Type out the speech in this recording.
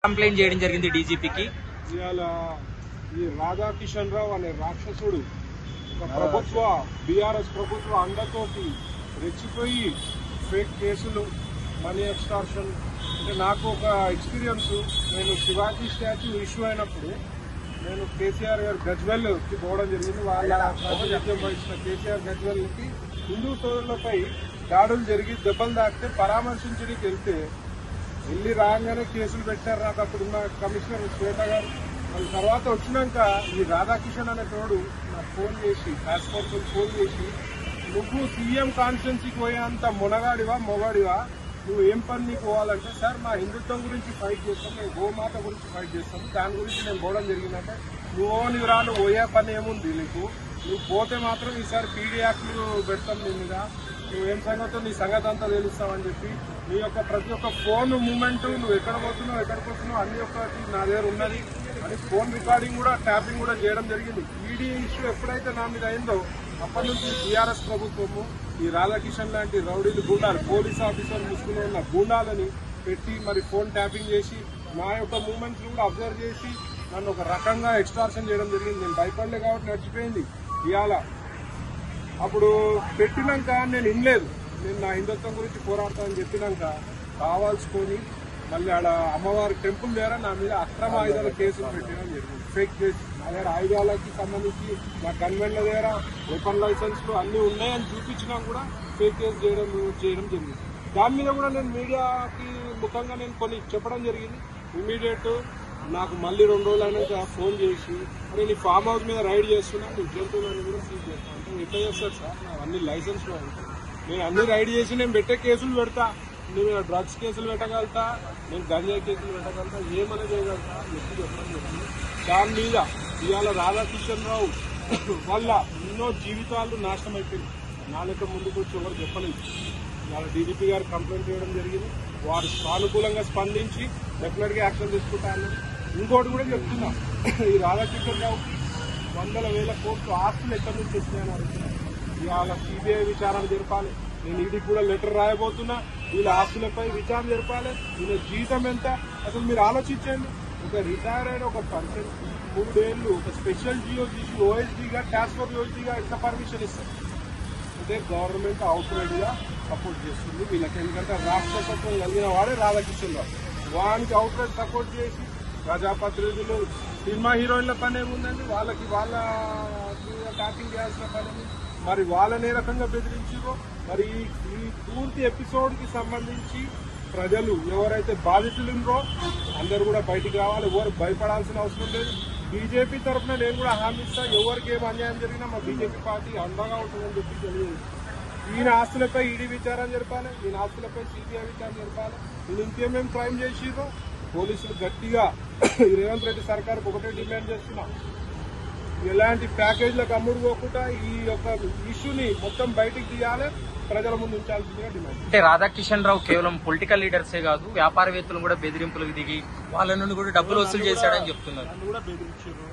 Complaint చేయడం జరిగింది డీజీపీకి. ఇవాళ ఈ రాధాకిషన్ రావు అనే రాక్షసుడు ప్రభుత్వ బీఆర్ఎస్ ప్రభుత్వ అండతోటి రెచ్చిపోయి ఫేక్ కేసులు, మనీ ఎక్స్టార్షన్. అంటే నాకు ఒక ఎక్స్పీరియన్స్, నేను శివాజీ స్టాచ్యూ ఇష్యూ అయినప్పుడు నేను కేసీఆర్ గారు గజ్వెల్కి పోవడం జరిగింది. వాళ్ళ ప్రాతినిధ్యం వహించిన కేసీఆర్ గజ్వెల్కి హిందూ సోదరులపై దాడులు జరిగి దెబ్బలు తాకితే పరామర్శించడానికి వెళ్ళి రాగానే కేసులు పెట్టారు. నాకు అప్పుడున్న కమిషనర్ శ్వేత గారు. వాళ్ళ తర్వాత వచ్చినాక ఈ రాధాకిషన్ అనే తోడు నాకు ఫోన్ చేసి, టాస్క్ ఫోర్స్ ఫోన్ చేసి, నువ్వు సీఎం కాన్స్టిట్యున్సీకి పోయేంత మొగాడివా, నువ్వు ఏం పని నీకు పోవాలంటే, సార్ మా హిందుత్వం గురించి ఫైట్ చేస్తాం, మేము గోమాత గురించి ఫైట్ చేస్తాం, దాని గురించి నేను పోవడం జరిగిందంటే, నువ్వు రాను పోయే పని ఏముంది నీకు, నువ్వు పోతే మాత్రం ఈసారి పీడీ యాక్ట్లు పెడతాం నీ మీద, నువ్వేం సంగతో నీ సంగతి అంతా తెలుస్తావని చెప్పి నీ యొక్క ప్రతి ఒక్క ఫోన్ మూమెంట్, నువ్వు ఎక్కడికి వస్తున్నావు అన్ని ఒక్కటి నా దగ్గర ఉన్నది అని ఫోన్ రికార్డింగ్ కూడా, ట్యాపింగ్ కూడా చేయడం జరిగింది. ఈడీ ఇష్యూ ఎప్పుడైతే నా మీద అయిందో అప్పటి నుంచి టీఆర్ఎస్ ప్రభుత్వము ఈ రాధాకిషన్ లాంటి రౌడీలు, గూండాలు, పోలీస్ ఆఫీసర్ ముసుగులో ఉన్న గూండాలని పెట్టి మరి ఫోన్ ట్యాపింగ్ చేసి నా యొక్క మూమెంట్స్ కూడా అబ్జర్వ్ చేసి నన్ను ఒక రకంగా ఎక్స్టార్షన్ చేయడం జరిగింది. నేను భయపడలే కాబట్టి నడిచిపోయింది. ఇవాళ అప్పుడు పెట్టినాక నేను వినలేదు, నేను నా హిందుత్వం గురించి పోరాడతానని చెప్పినాక కావాల్సుకొని మళ్ళీ ఆడ అమ్మవారి టెంపుల్ దగ్గర నా మీద అక్రమ ఆయుధాల కేసులు పెట్టడం జరిగింది. ఫేక్ కేసు, నా దగ్గర ఆయుధాలకి సంబంధించి నా గన్మెన్ల దగ్గర వెపన్ లైసెన్స్లు అన్నీ ఉన్నాయని చూపించినా కూడా ఫేక్ కేసు చేయడం జరిగింది. దాని మీద కూడా నేను మీడియాకి ముఖంగా నేను కొన్ని చెప్పడం జరిగింది. ఇమీడియట్ నాకు మళ్ళీ 2 రోజులు అయినాక ఫోన్ చేసి, అరే నీ ఫామ్ హౌస్ మీద రైడ్ చేస్తున్నా, నీ జంతువులని కూడా సీజ్ చేస్తాను అంటే, ఎట్లా చేస్తారు సార్, నాకు అన్ని లైసెన్స్లు ఉంటాయి, నేను అన్ని రైడ్ చేసి నేను పెట్టే కేసులు పెడతా, నేను డ్రగ్స్ కేసులు పెట్టగలుగుతా, నేను గంజాయి కేసులు పెట్టగలుగుతా, ఏమైనా చేయగలుగుతా ఎప్పుడు చెప్పడం జరిగింది. దాని మీద ఇవాళ రాధాకిషన్ రావు వల్ల ఎన్నో జీవితాలు నాశనం అయిపోయింది. నా లెక్క ముందుకు వచ్చి ఎవరు చెప్పలేదు. ఇవాళ డీజీపీ గారు కంప్లైంట్ చేయడం జరిగింది. వారు సానుకూలంగా స్పందించి డెఫినెట్గా యాక్షన్ తీసుకుంటాను. ఇంకోటి కూడా చెప్తున్నా, ఈ రాధాకిషన్ రావుకి 100,000 కోట్లు ఆస్తులు ఎక్కడి నుంచి వచ్చినాయని అడుగుతున్నా. ఇవాళ సిబిఐ విచారణ జరపాలి. నేను ఈడీ కూడా లెటర్ రాయబోతున్నా, వీళ్ళ ఆస్తులపై విచారణ జరపాలి. వీళ్ళ జీతం ఎంత అసలు మీరు ఆలోచించండి. ఒక రిటైర్ అయిన ఒక పర్సన్ 3 ఏళ్ళు ఒక స్పెషల్ జియో తీసి ఓఎస్డీగా, టాస్క్ ఫోర్స్ ఓఎస్డీగా ఎంత పర్మిషన్ ఇస్తారు అంటే గవర్నమెంట్ అవుట్ రైట్ గా సపోర్ట్ చేస్తుంది వీళ్ళకి. ఎందుకంటే రాష్ట్రతత్వం కలిగిన వాడే రాధాకిషన్ రావు. వానికి అవుట్ రైట్ సపోర్ట్ చేసి ప్రజాప్రతినిధులు, సినిమా హీరోయిన్ల పని ఏముందండి, వాళ్ళకి వాళ్ళ ట్యాపింగ్ చేయాల్సిన పని ఏమి, మరి వాళ్ళని ఏ రకంగా బెదిరించారో. మరి ఈ పూర్తి ఎపిసోడ్ కి సంబంధించి ప్రజలు ఎవరైతే బాధితులు ఉన్నారో అందరూ కూడా బయటికి రావాలి. ఎవరు భయపడాల్సిన అవసరం లేదు. బీజేపీ తరఫున నేను కూడా హామీ ఇస్తా, ఎవరికి ఏం అన్యాయం జరిగినా మా బీజేపీ పార్టీ అండగా ఉంటుందని చెప్పి తెలియదు. ఈయన ఆస్తులపై ఈడీ విచారణ జరపాలి, ఈయన ఆస్తులపై సిబిఐ విచారణ జరపాలి. ఈయన ఇంకేమేమి క్రైమ్ చేసిరో పోలీసులు గట్టిగా రేవంత్ రెడ్డి సర్కార్కు ఒకటే డిమాండ్ చేస్తున్నా, ఎలాంటి ప్యాకేజీలకు అమ్ముడు పోకుండా ఈ యొక్క ఇష్యూని మొత్తం బయటికి తీయాలి, ప్రజల ముందు ఉంచాల్సిందిగా డిమాండ్. అంటే రాధాకిషన్ రావు కేవలం పొలిటికల్ లీడర్సే కాదు, వ్యాపారవేత్తలు కూడా బెదిరింపులకు దిగి వాళ్ళ నుండి కూడా డబ్బులు వసూలు చేశాడని చెప్తున్నారు. కూడా బెదిరించారు.